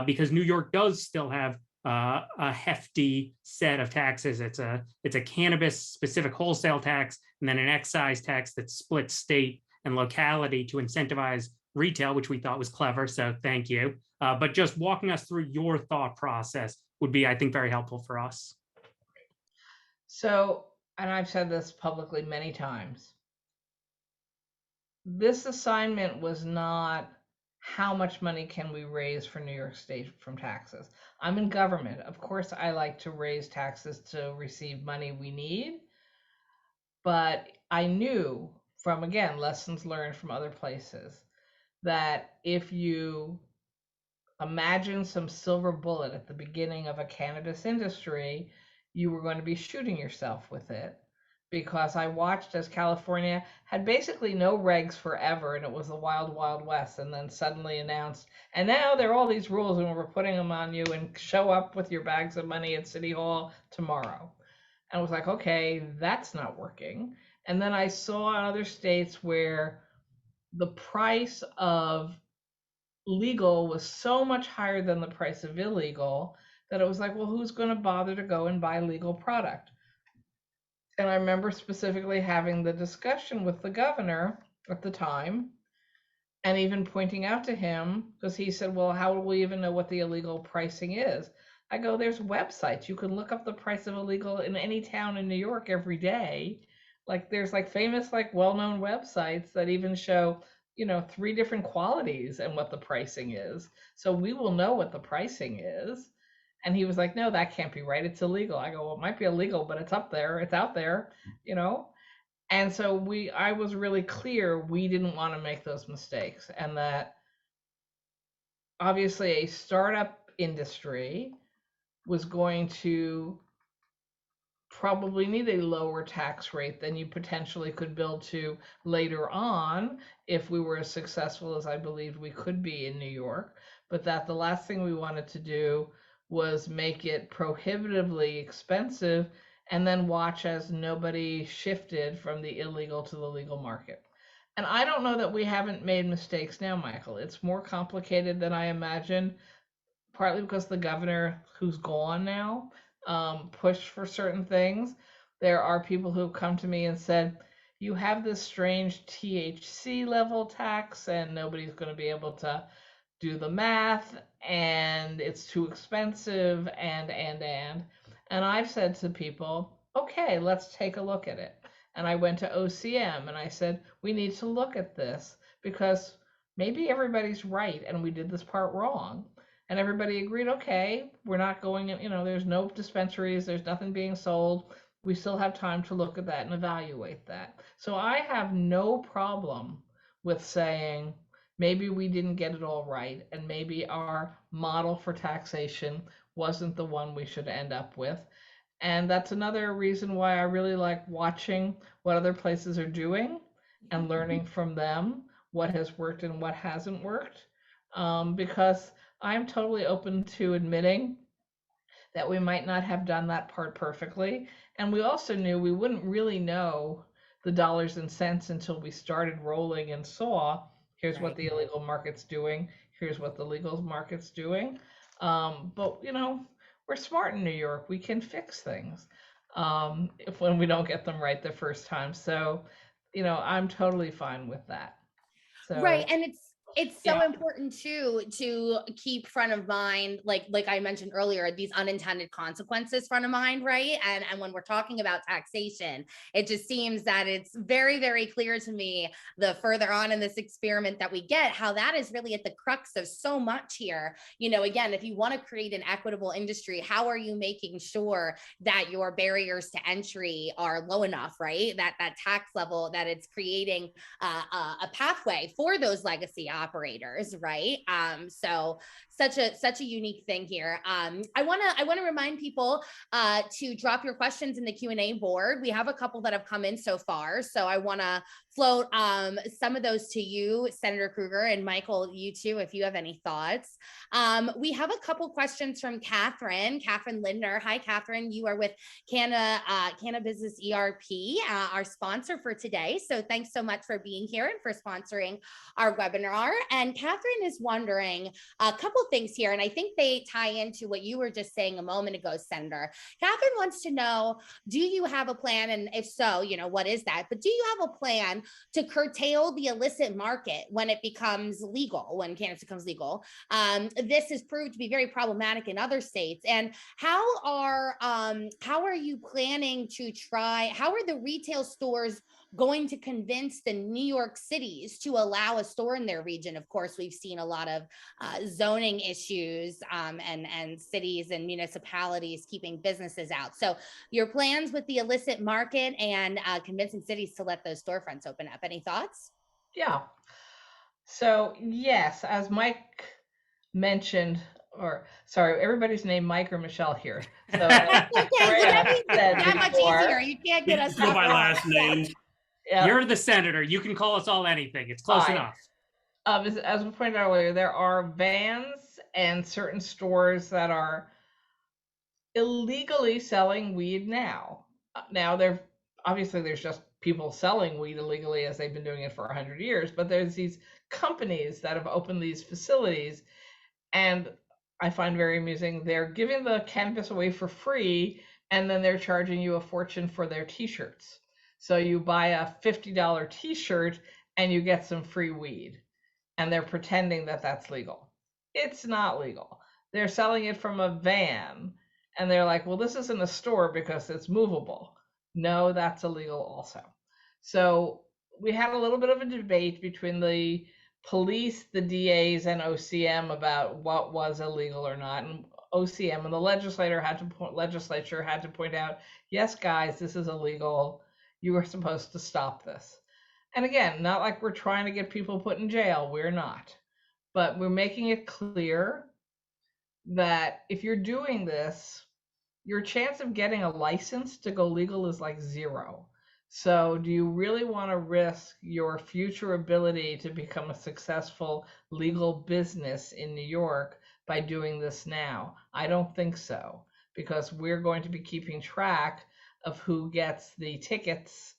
because New York does still have a hefty set of taxes. It's a cannabis specific wholesale tax, and then an excise tax that splits state and locality to incentivize retail, which we thought was clever. So thank you. But just walking us through your thought process would be, I think, very helpful for us. So, and I've said this publicly many times, this assignment was not how much money can we raise for New York State from taxes. I'm in government. Of course, I like to raise taxes to receive money we need. But I knew from, again, lessons learned from other places, that if you imagine some silver bullet at the beginning of a cannabis industry, you were going to be shooting yourself with it. Because I watched as California had basically no regs forever, and it was the wild, wild west, and then suddenly announced, and now there are all these rules, and we're putting them on you, and show up with your bags of money at City Hall tomorrow. And I was like, okay, that's not working. And then I saw in other states where the price of legal was so much higher than the price of illegal that it was like, well, who's going to bother to go and buy legal product? And I remember specifically having the discussion with the governor at the time, and even pointing out to him, because he said, well, how will we even know what the illegal pricing is? I go, there's websites. You can look up the price of illegal in any town in New York every day. Like there's like famous, like well-known websites that even show, 3 different qualities and what the pricing is. So we will know what the pricing is. And he was like, no, that can't be right. It's illegal. I go, well, it might be illegal, but it's up there. It's out there, And so I was really clear we didn't want to make those mistakes, and that obviously a startup industry was going to probably need a lower tax rate than you potentially could build to later on if we were as successful as I believed we could be in New York. But that the last thing we wanted to do was make it prohibitively expensive and then watch as nobody shifted from the illegal to the legal market. And I don't know that we haven't made mistakes now, Michael. It's more complicated than I imagined, partly because the governor, who's gone now, pushed for certain things. There are people who have come to me and said, you have this strange THC level tax and nobody's going to be able to do the math, and it's too expensive, and I've said to people, okay, let's take a look at it. And I went to OCM and I said, we need to look at this because maybe everybody's right and we did this part wrong. And everybody agreed, okay, we're not going, there's no dispensaries, there's nothing being sold. We still have time to look at that and evaluate that. So I have no problem with saying, maybe we didn't get it all right, and maybe our model for taxation wasn't the one we should end up with. And that's another reason why I really like watching what other places are doing and learning from them what has worked and what hasn't worked, because I'm totally open to admitting that we might not have done that part perfectly. And we also knew we wouldn't really know the dollars and cents until we started rolling and saw, here's what the illegal market's doing, here's what the legal market's doing. But we're smart in New York. We can fix things when we don't get them right the first time. So, I'm totally fine with that. So, right. And it's so important too to keep front of mind, like I mentioned earlier, these unintended consequences front of mind, right? And when we're talking about taxation, it just seems that it's very, very clear to me, the further on in this experiment that we get, how that is really at the crux of so much here. Again, if you want to create an equitable industry, how are you making sure that your barriers to entry are low enough, right? That tax level, that it's creating a pathway for those legacy operators, right? So such a unique thing here. I want to remind people to drop your questions in the Q&A board. We have a couple that have come in so far, so I want to float some of those to you, Senator Krueger, and Michael, you too, if you have any thoughts. We have a couple questions from Catherine Lindner. Hi, Catherine. You are with Cannabis ERP, our sponsor for today. So thanks so much for being here and for sponsoring our webinar. And Catherine is wondering a couple things here, and I think they tie into what you were just saying a moment ago, Senator. Catherine wants to know, do you have a plan? And if so, what is that? But do you have a plan to curtail the illicit market when it becomes legal, when cannabis becomes legal? This has proved to be very problematic in other states. And how are you planning to how are the retail stores going to convince the New York cities to allow a store in their region? Of course, we've seen a lot of zoning issues and cities and municipalities keeping businesses out. So your plans with the illicit market and convincing cities to let those storefronts open up. Any thoughts? Yeah. So yes, as Mike mentioned, or sorry, everybody's named Mike or Michelle here. So that much easier. You can't get us go by last names. Yeah. You're the senator. You can call us all anything. It's close enough. As we pointed out earlier, there are vans and certain stores that are illegally selling weed now. Now, there's just people selling weed illegally as they've been doing it for 100 years, but there's these companies that have opened these facilities, and I find very amusing. They're giving the cannabis away for free, and then they're charging you a fortune for their t-shirts. So you buy a $50 t-shirt and you get some free weed, and they're pretending that that's legal. It's not legal. They're selling it from a van, and they're like, well, this isn't a store because it's movable. No, that's illegal also. So we had a little bit of a debate between the police, the DAs, and OCM about what was illegal or not. And OCM and the legislature had to point out, yes, guys, this is illegal. You were supposed to stop this. And again, not like we're trying to get people put in jail. We're not. But we're making it clear that if you're doing this, your chance of getting a license to go legal is like 0. So do you really want to risk your future ability to become a successful legal business in New York by doing this now? I don't think so, because we're going to be keeping track of who gets the tickets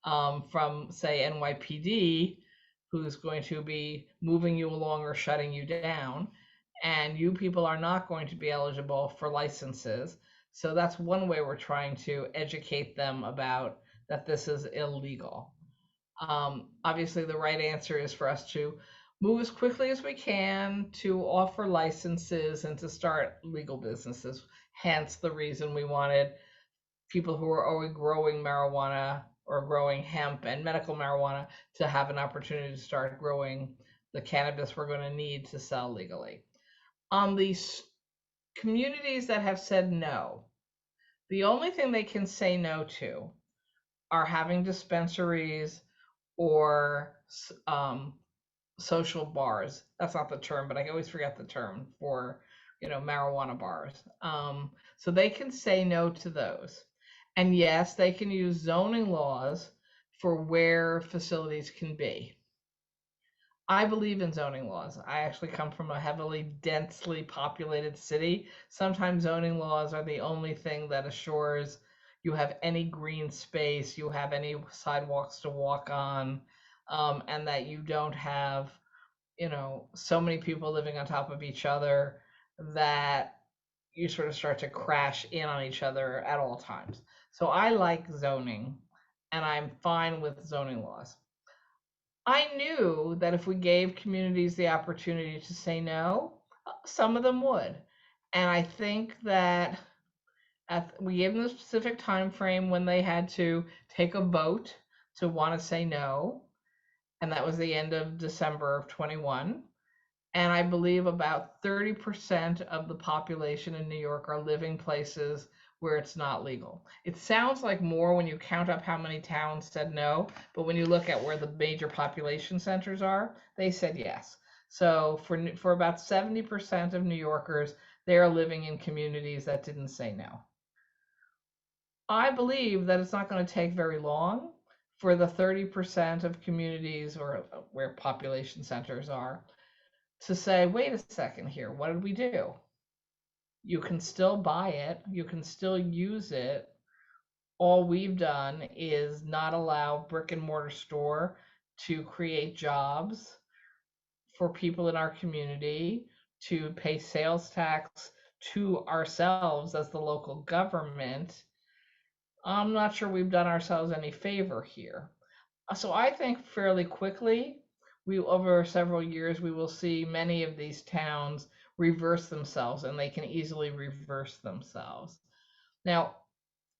from, say, NYPD, who's going to be moving you along or shutting you down. And you people are not going to be eligible for licenses. So that's one way we're trying to educate them about that this is illegal. Obviously, the right answer is for us to move as quickly as we can to offer licenses and to start legal businesses. Hence the reason we wanted people who are already growing marijuana or growing hemp and medical marijuana to have an opportunity to start growing the cannabis we're going to need to sell legally. On these communities that have said no, the only thing they can say no to are having dispensaries or social bars. That's not the term, but I always forget the term for, marijuana bars. So they can say no to those. And yes, they can use zoning laws for where facilities can be. I believe in zoning laws. I actually come from a heavily densely populated city. Sometimes zoning laws are the only thing that assures you have any green space, you have any sidewalks to walk on, and that you don't have, so many people living on top of each other that you sort of start to crash in on each other at all times. So I like zoning, and I'm fine with zoning laws. I knew that if we gave communities the opportunity to say no, some of them would. And I think that we gave them a specific time frame when they had to take a vote to want to say no, and that was the end of December of 21. And I believe about 30% of the population in New York are living places where it's not legal. It sounds like more when you count up how many towns said no, but when you look at where the major population centers are, they said yes. So for about 70% of New Yorkers, they are living in communities that didn't say no. I believe that it's not going to take very long for the 30% of communities or where population centers are to say, wait a second here, what did we do? You can still buy it, you can still use it. All we've done is not allow brick and mortar store to create jobs for people in our community, to pay sales tax to ourselves as the local government, I'm not sure we've done ourselves any favor here. So I think fairly quickly, over several years, we will see many of these towns reverse themselves, and they can easily reverse themselves. Now,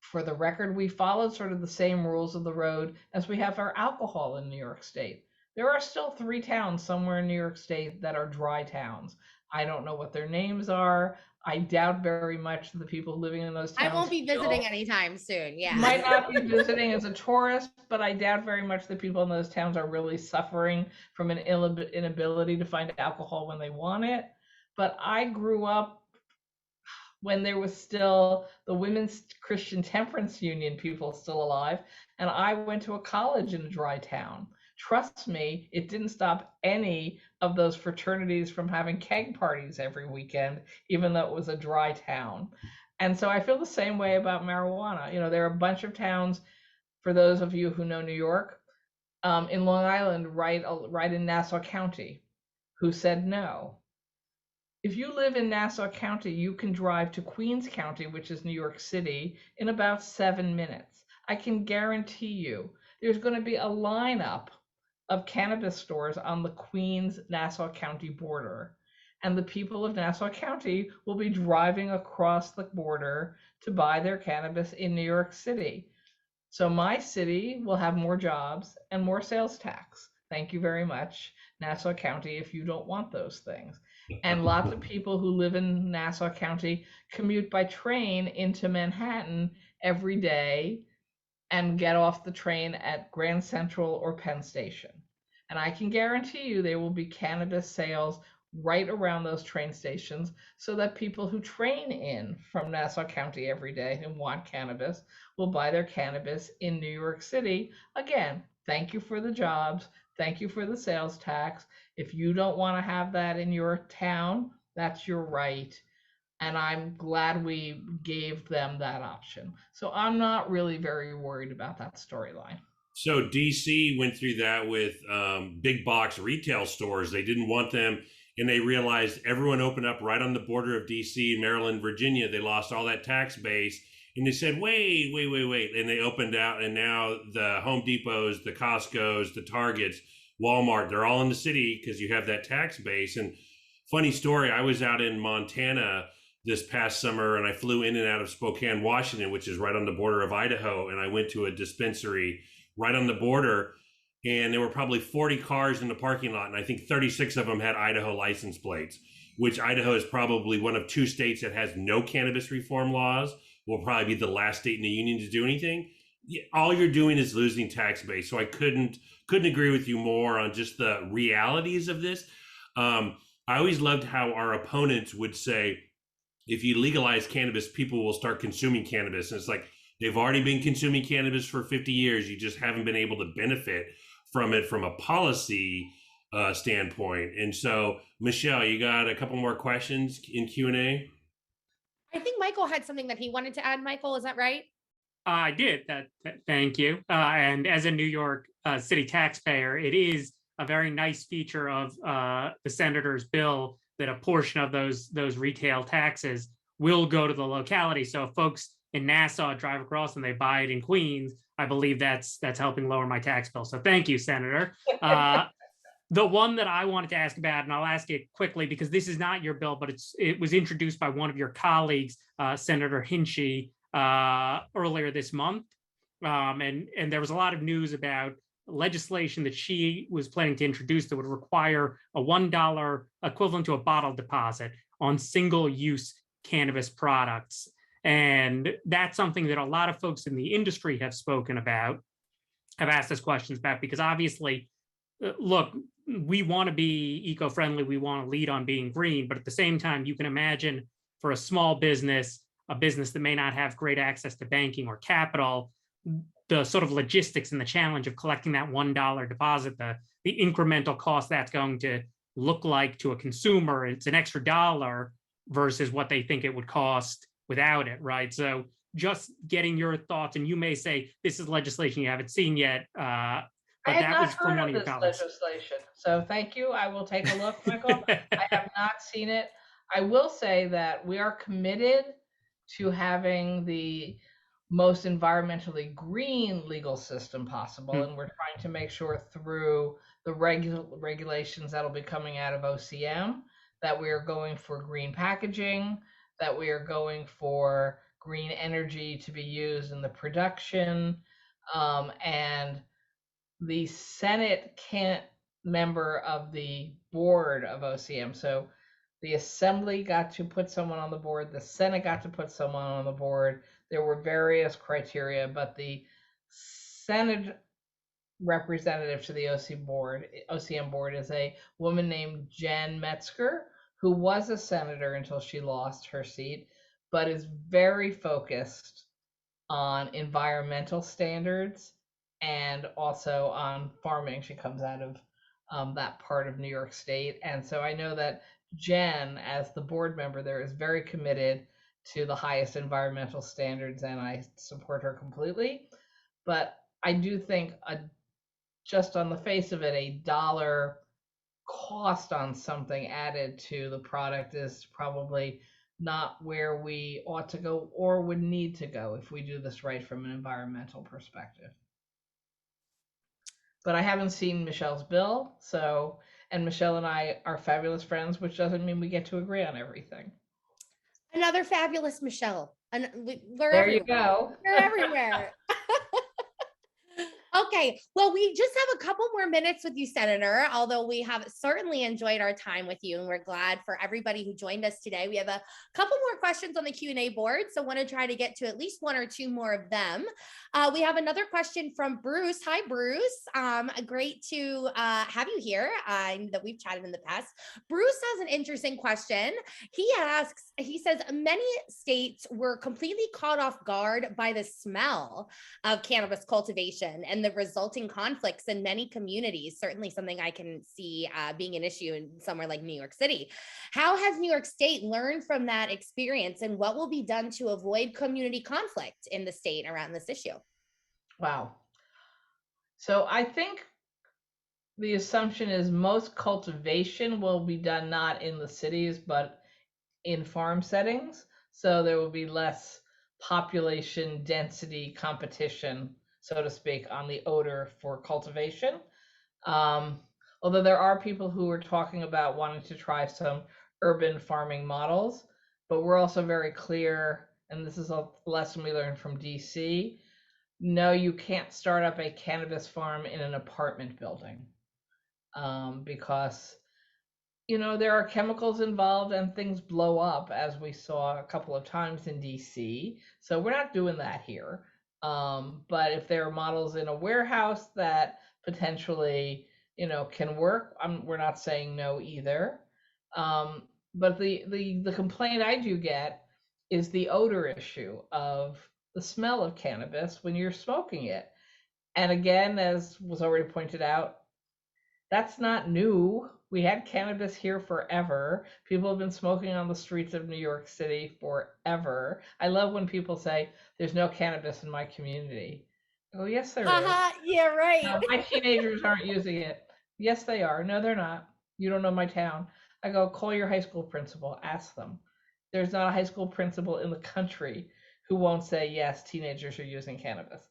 for the record, we followed sort of the same rules of the road as we have for alcohol in New York State. There are still 3 towns somewhere in New York State that are dry towns. I don't know what their names are. I doubt very much the people living in those towns. I won't be visiting anytime soon. Yeah. Might not be visiting as a tourist, but I doubt very much the people in those towns are really suffering from an inability to find alcohol when they want it. But I grew up when there was still the Women's Christian Temperance Union people still alive, and I went to a college in a dry town. Trust me, it didn't stop any of those fraternities from having keg parties every weekend, even though it was a dry town. And so I feel the same way about marijuana. You know, there are a bunch of towns, for those of you who know New York, in Long Island, right in Nassau County, who said no. If you live in Nassau County, you can drive to Queens County, which is New York City, in about 7 minutes. I can guarantee you there's going to be a lineup of cannabis stores on the Queens-Nassau County border. And the people of Nassau County will be driving across the border to buy their cannabis in New York City. So my city will have more jobs and more sales tax. Thank you very much, Nassau County, if you don't want those things. And lots of people who live in Nassau County commute by train into Manhattan every day and get off the train at Grand Central or Penn Station. And I can guarantee you there will be cannabis sales right around those train stations so that people who train in from Nassau County every day and want cannabis will buy their cannabis in New York City. Again, thank you for the jobs. Thank you for the sales tax. If you don't want to have that in your town, that's your right. And I'm glad we gave them that option. So I'm not really very worried about that storyline. So DC went through that with big box retail stores. They didn't want them, and they realized everyone opened up right on the border of DC, Maryland, Virginia. They lost all that tax base. And they said, wait. And they opened out, and now the Home Depots, the Costco's, the Targets, Walmart, they're all in the city because you have that tax base. And funny story, I was out in Montana this past summer, and I flew in and out of Spokane, Washington, which is right on the border of Idaho. And I went to a dispensary right on the border, and there were probably 40 cars in the parking lot. And I think 36 of them had Idaho license plates, which Idaho is probably one of 2 states that has no cannabis reform laws. Will probably be the last state in the union to do anything. All you're doing is losing tax base. So I couldn't agree with you more on just the realities of this. I always loved how our opponents would say, if you legalize cannabis, people will start consuming cannabis. And it's like, they've already been consuming cannabis for 50 years. You just haven't been able to benefit from it from a policy standpoint. And so, Michelle, you got a couple more questions in Q&A? I think Michael had something that he wanted to add. Michael, is that right? I did. Thank you. And as a New York City taxpayer, it is a very nice feature of the senator's bill that a portion of those retail taxes will go to the locality. So if folks in Nassau drive across and they buy it in Queens, I believe that's helping lower my tax bill. So thank you, Senator. The one that I wanted to ask about, and I'll ask it quickly because this is not your bill, but it was introduced by one of your colleagues, Senator Hinchey, earlier this month. And there was a lot of news about legislation that she was planning to introduce that would require a $1 equivalent to a bottle deposit on single-use cannabis products. And that's something that a lot of folks in the industry have spoken about, have asked us questions about, because obviously, look, we want to be eco-friendly, we want to lead on being green, but at the same time, you can imagine for a small business, a business that may not have great access to banking or capital, the sort of logistics and the challenge of collecting that $1 deposit, the incremental cost that's going to look like to a consumer, it's an extra dollar versus what they think it would cost without it, right? So just getting your thoughts, and you may say this is legislation you haven't seen yet, I but had that not was from heard one of of your this ballots. legislation. So thank you. I will take a look, Michael. I have not seen it. I will say that we are committed to having the most environmentally green legal system possible. And we're trying to make sure through the regulations that'll be coming out of OCM that we are going for green packaging, that we are going for green energy to be used in the production, and the Senate can't member of the board of OCM. So the Assembly got to put someone on the board, the Senate got to put someone on the board. There were various criteria, but the Senate representative to the OCM board is a woman named Jen Metzger, who was a senator until she lost her seat, but is very focused on environmental standards and also on farming. She comes out of that part of New York State. And so I know that Jen, as the board member there, is very committed to the highest environmental standards, and I support her completely. But I do think just on the face of it, $1 cost on something added to the product is probably not where we ought to go or would need to go if we do this right from an environmental perspective. But I haven't seen Michelle's bill, so, and Michelle and I are fabulous friends, which doesn't mean we get to agree on everything. Another fabulous Michelle. And we're There everywhere. you go. We're everywhere. Okay, well, we just have a couple more minutes with you, Senator, although we have certainly enjoyed our time with you, and we're glad for everybody who joined us today. We have a couple more questions on the Q&A board, so want to try to get to at least one or two more of them. We have another question from Bruce. Hi, Bruce. Great to have you here, that we've chatted in the past. Bruce has an interesting question. He says, many states were completely caught off guard by the smell of cannabis cultivation and the resulting conflicts in many communities, certainly something I can see being an issue in somewhere like New York City. How has New York State learned from that experience, and what will be done to avoid community conflict in the state around this issue? Wow. So I think the assumption is most cultivation will be done not in the cities, but in farm settings. So there will be less population density competition, so to speak, on the odor for cultivation. Although there are people who are talking about wanting to try some urban farming models, but we're also very clear, and this is a lesson we learned from DC, no, you can't start up a cannabis farm in an apartment building, because there are chemicals involved and things blow up, as we saw a couple of times in DC. So we're not doing that here. But if there are models in a warehouse that potentially, can work, we're not saying no either. But the complaint I do get is the odor issue of the smell of cannabis when you're smoking it. And again, as was already pointed out, that's not new. We had cannabis here forever. People have been smoking on the streets of New York City forever. I love when people say, there's no cannabis in my community. Oh, yes, there is. Yeah, right. No, my teenagers aren't using it. Yes, they are. No, they're not. You don't know my town. I go, call your high school principal. Ask them. There's not a high school principal in the country who won't say, yes, teenagers are using cannabis.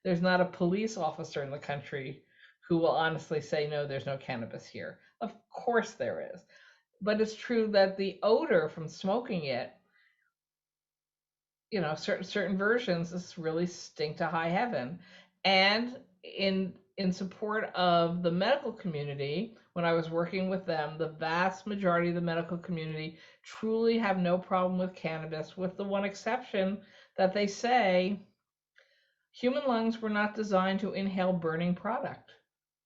There's not a police officer in the country who will honestly say, no, there's no cannabis here. Of course there is. But it's true that the odor from smoking it, certain versions just really stink to high heaven. And in support of the medical community, when I was working with them, the vast majority of the medical community truly have no problem with cannabis, with the one exception that they say human lungs were not designed to inhale burning product.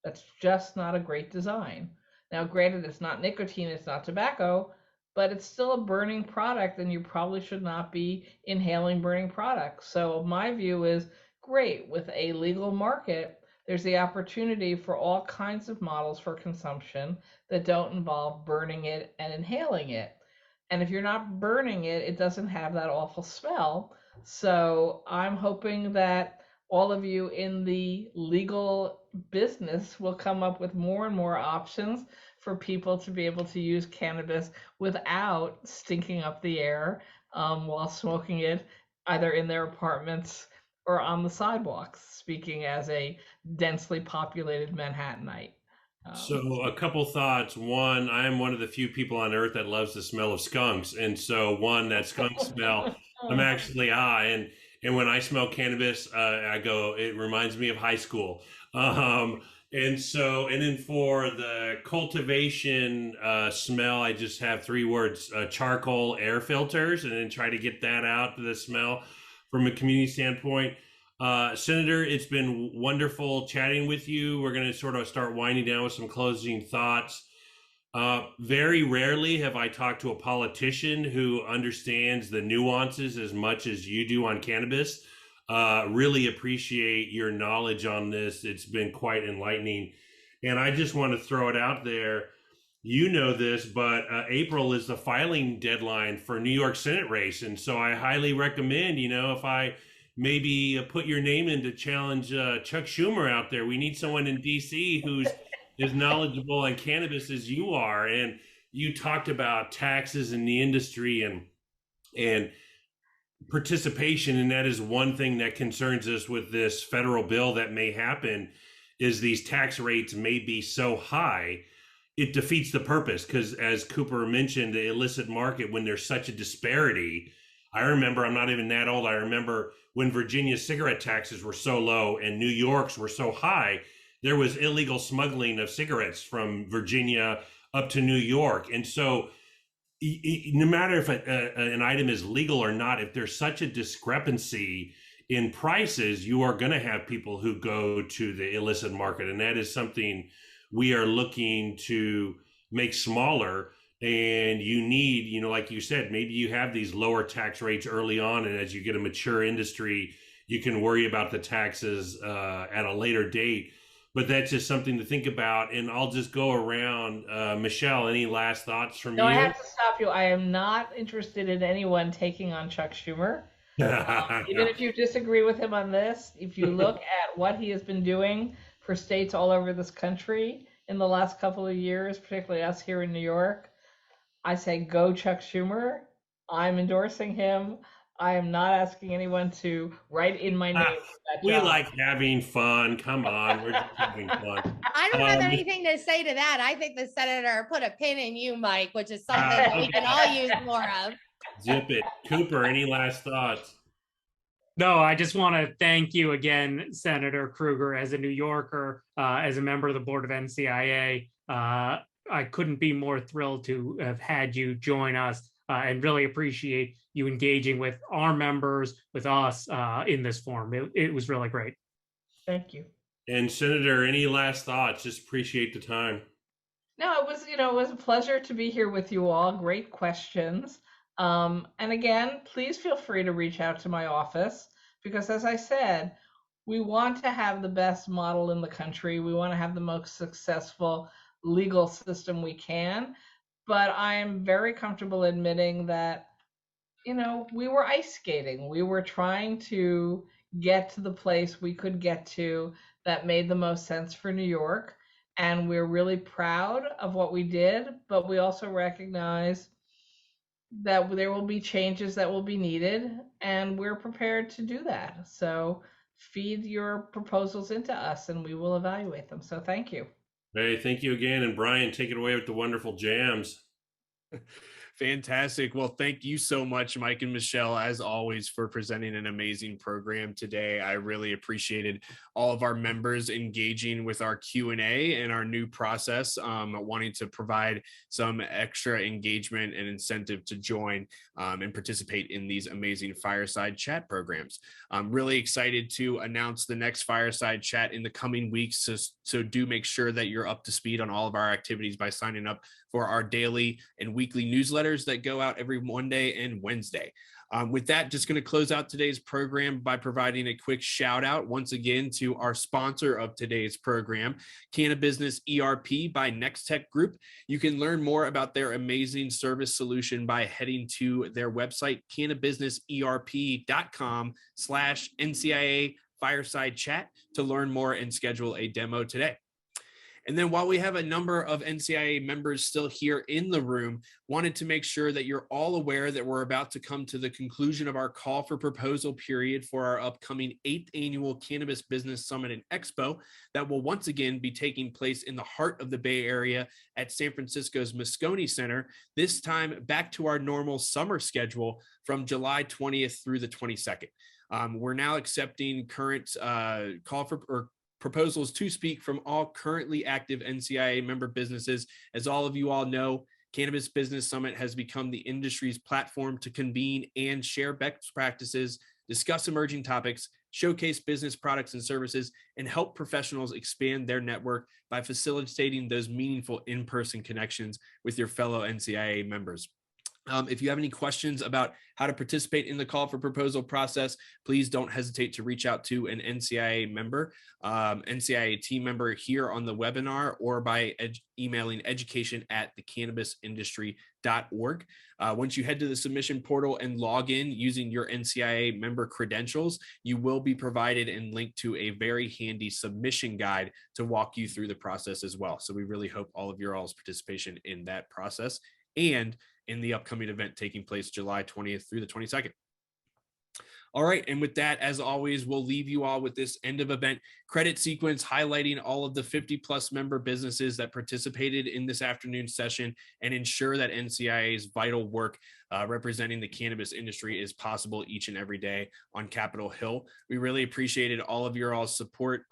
That's just not a great design. Now, granted, it's not nicotine, it's not tobacco, but it's still a burning product, and you probably should not be inhaling burning products. So my view is, great, with a legal market, there's the opportunity for all kinds of models for consumption that don't involve burning it and inhaling it. And if you're not burning it, it doesn't have that awful smell. So I'm hoping that all of you in the legal business will come up with more and more options for people to be able to use cannabis without stinking up the air while smoking it, either in their apartments or on the sidewalks, speaking as a densely populated Manhattanite. So a couple thoughts. One, I am one of the few people on earth that loves the smell of skunks. And so one, that skunk smell, I'm actually high. And when I smell cannabis, I go, it reminds me of high school. And then for the cultivation smell, I just have three words: charcoal air filters, and then try to get that out, the smell from a community standpoint. Senator, it's been wonderful chatting with you. We're going to sort of start winding down with some closing thoughts. Very rarely have I talked to a politician who understands the nuances as much as you do on cannabis. Really appreciate your knowledge on this. It's been quite enlightening. And I just want to throw it out there. You know this, but April is the filing deadline for New York Senate race. And so I highly recommend, if I maybe put your name in to challenge Chuck Schumer out there. We need someone in DC who's as knowledgeable on cannabis as you are. And you talked about taxes in the industry and participation. And that is one thing that concerns us with this federal bill that may happen, is these tax rates may be so high, it defeats the purpose. Because as Cooper mentioned, the illicit market, when there's such a disparity, I remember, I'm not even that old, I remember when Virginia's cigarette taxes were so low and New York's were so high, there was illegal smuggling of cigarettes from Virginia up to New York. And so no matter if an item is legal or not, if there's such a discrepancy in prices, you are going to have people who go to the illicit market. And that is something we are looking to make smaller. And you need, like you said, maybe you have these lower tax rates early on, and as you get a mature industry, you can worry about the taxes at a later date. But that's just something to think about. And I'll just go around. Michelle, any last thoughts from you? No, I have to stop you. I am not interested in anyone taking on Chuck Schumer. Even if you disagree with him on this, if you look at what he has been doing for states all over this country in the last couple of years, particularly us here in New York, I say go Chuck Schumer. I'm endorsing him. I am not asking anyone to write in my name. We like having fun. Come on, we're just having fun. I don't have anything to say to that. I think the senator put a pin in you, Mike, which is something that we can all use more of. Zip it. Cooper, any last thoughts? No, I just want to thank you again, Senator Krueger, as a New Yorker, as a member of the board of NCIA. I couldn't be more thrilled to have had you join us and really appreciate you engaging with our members, with us in this forum. It was really great. Thank you. And Senator, any last thoughts? Just appreciate the time. No, it was a pleasure to be here with you all. Great questions. And again, please feel free to reach out to my office, because as I said, we want to have the best model in the country. We want to have the most successful legal system we can. But I am very comfortable admitting that, we were ice skating. We were trying to get to the place we could get to that made the most sense for New York. And we're really proud of what we did, but we also recognize that there will be changes that will be needed, and we're prepared to do that. So feed your proposals into us and we will evaluate them. So thank you. Hey, thank you again. And Brian, take it away with the wonderful jams. Fantastic. Well, thank you so much, Mike and Michelle, as always, for presenting an amazing program today. I really appreciated all of our members engaging with our Q&A and our new process, wanting to provide some extra engagement and incentive to join and participate in these amazing Fireside Chat programs. I'm really excited to announce the next Fireside Chat in the coming weeks. So do make sure that you're up to speed on all of our activities by signing up for our daily and weekly newsletters that go out every Monday and Wednesday. With that, just going to close out today's program by providing a quick shout out once again to our sponsor of today's program, Cannabis ERP by Next Tech Group. You can learn more about their amazing service solution by heading to their website, cannabisnerp.com/NCIA Fireside Chat to learn more and schedule a demo today. And then while we have a number of NCIA members still here in the room, wanted to make sure that you're all aware that we're about to come to the conclusion of our call for proposal period for our upcoming 8th annual Cannabis Business Summit and Expo that will once again be taking place in the heart of the Bay Area at San Francisco's Moscone Center, this time back to our normal summer schedule from July 20th through the 22nd. We're now accepting current proposals to speak from all currently active NCIA member businesses. As all of you all know, Cannabis Business Summit has become the industry's platform to convene and share best practices, discuss emerging topics, showcase business products and services, and help professionals expand their network by facilitating those meaningful in-person connections with your fellow NCIA members. If you have any questions about how to participate in the call for proposal process, please don't hesitate to reach out to an NCIA member, NCIA team member here on the webinar, or by emailing education@thecannabisindustry.org. Once you head to the submission portal and log in using your NCIA member credentials, you will be provided and linked to a very handy submission guide to walk you through the process as well. So we really hope all of your all's participation in that process and in the upcoming event taking place July 20th through the 22nd. All right, and with that, as always, we'll leave you all with this end of event credit sequence highlighting all of the 50+ member businesses that participated in this afternoon session and ensure that NCIA's vital work representing the cannabis industry is possible each and every day on Capitol Hill. We really appreciated all of your all's support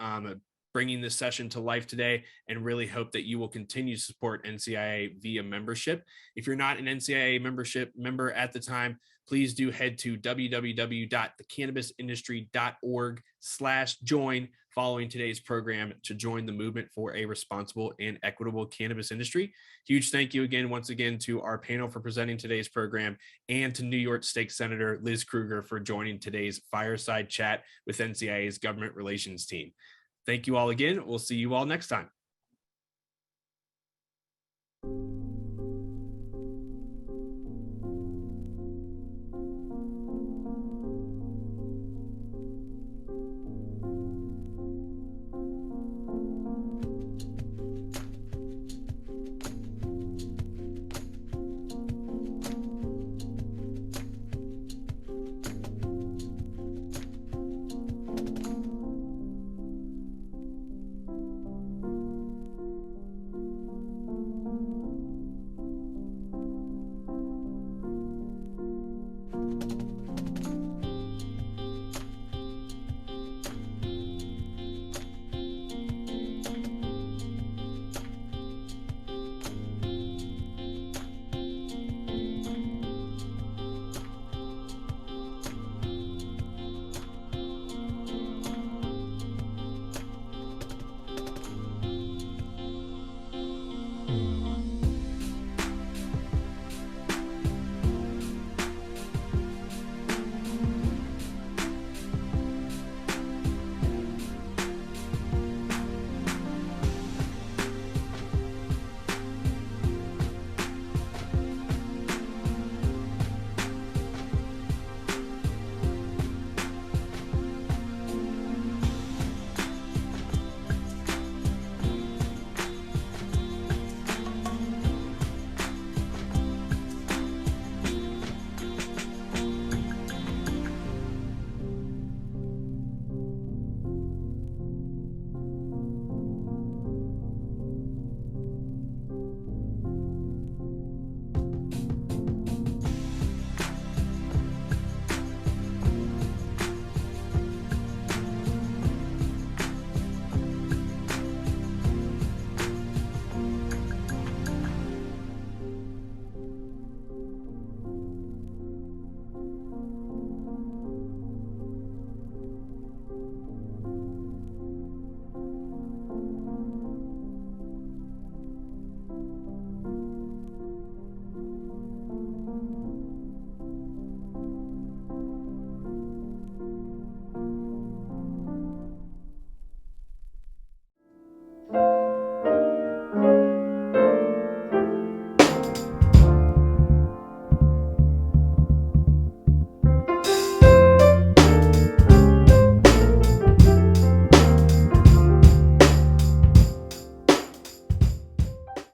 bringing this session to life today, and really hope that you will continue to support NCIA via membership. If you're not an NCIA member at the time, please do head to www.thecannabisindustry.org/join following today's program to join the movement for a responsible and equitable cannabis industry. Huge thank you again, once again, to our panel for presenting today's program, and to New York State Senator Liz Krueger for joining today's Fireside Chat with NCIA's government relations team. Thank you all again. We'll see you all next time.